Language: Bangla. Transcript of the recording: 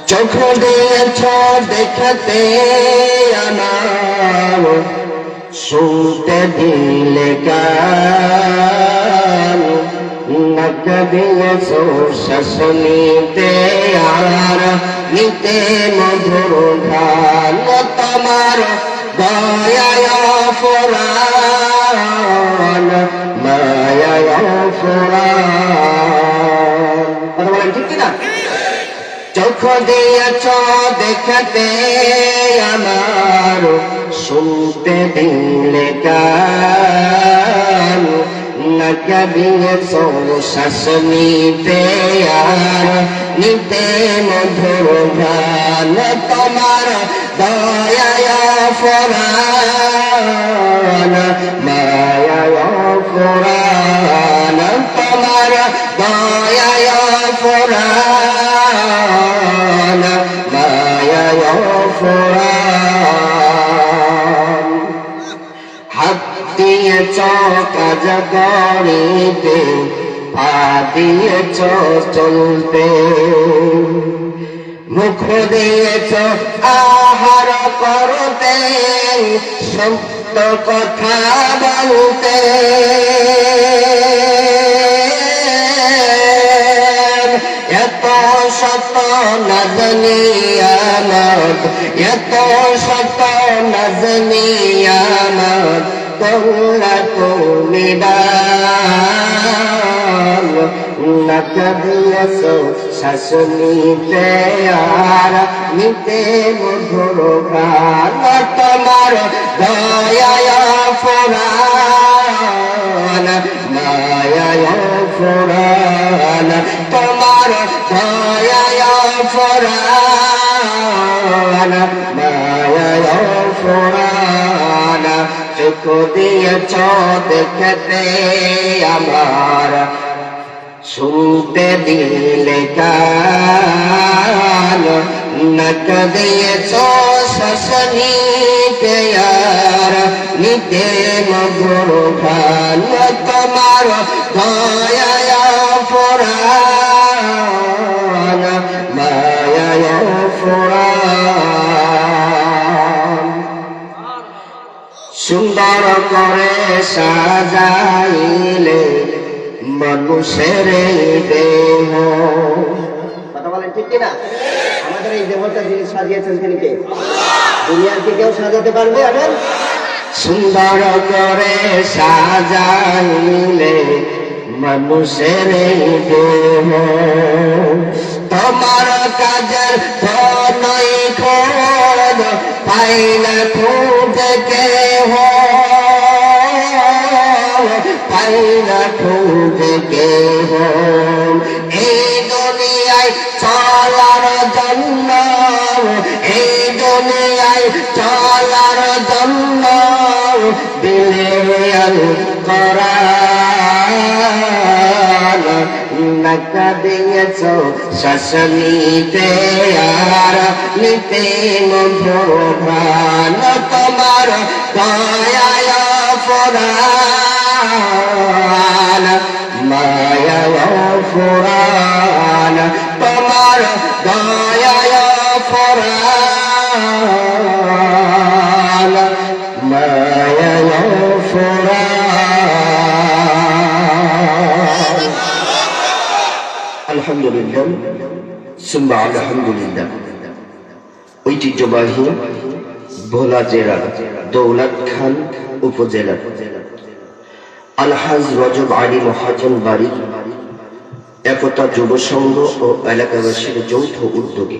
চোখ দিয়েছ দেখাতে আমার, শুনতে দিলে কান, নাক দিয়েছ শ্বাস নিতে আর নিতে মধুর গান, তোমার দয়ায় ফুরান, মায়ায় ফুরান। কথা বলেন ঠিক কিনা? চোখ দিয়েছ দেখাতে আমার, শুনতে দিলে কান, নাক দিয়েছ শ্বাস নিতে আর নিতে মধুর গান, তোমার দয়ায় ফুরান, মায়ায় ফুরান, তোমার দয়ায় ফুরান, মায়ায় ফুরান। হাত দিয়েছ কাজ করিতে, পা দিয়েছ চলতে, মুখ দিয়েছ আহার করতে, সত্য কথা বলতে, এত শত নাজনি আমদ, এত শত নাজনি আমদ, তোমরা তুমি দান, নাক দিয়েছ শ্বাস নিতে আর নিতে মধুর গান, তোমার দয়ায় ফুরান, মায়ায় ফুরান, তোমার দয়ায় ফুরান, মায়ায় ফুরান। চোখ দিয়েছ দেখতে আমার, শুনতে দিলে কান, নাক দিয়েছ শ্বাস নিতে আর নিতে মধুর গান, তোমার দয়ায় ফুরান, মায়ায় ফুরান। সুন্দর করে সাজাইলে মানুষের দেহ। কথা বলেন ঠিক কিনা? আমাদের এই দেহটা যিনি সাজিয়েছেন তিনি কে? দুনিয়ার কি কেউ সাজাতে পারবে? আবার সুন্দর করে সাজাইলে মানুষের দেহ, তোমার কাজের নই খোঁজ পাই না খুঁজে কেহ, পাই না খুঁজে কেহ। এই দুনিয়ায় চলার জন্য, এই দুনিয়ায় চলার জন্য দিলে আল কোরআন, নাক দিয়েছ শ্বাস নিতে আর নিতে মধুর গান, তোমার দয়ায় ফুরান, মায়ায় ফুরান, তোমার দয়ায় ফুরান, মায়ায় ফুরান। আলহামদুলিল্লাহ, সুম্মা আলহামদুলিল্লাহ। ঐতিহ্যবাহী ভোলা জেলা দৌলতখান উপজেলা আলহাজ রজব আলী মহাজন বাড়ি একতা যুব সংঘ ও এলাকাবাসীর যৌথ উদ্যোগে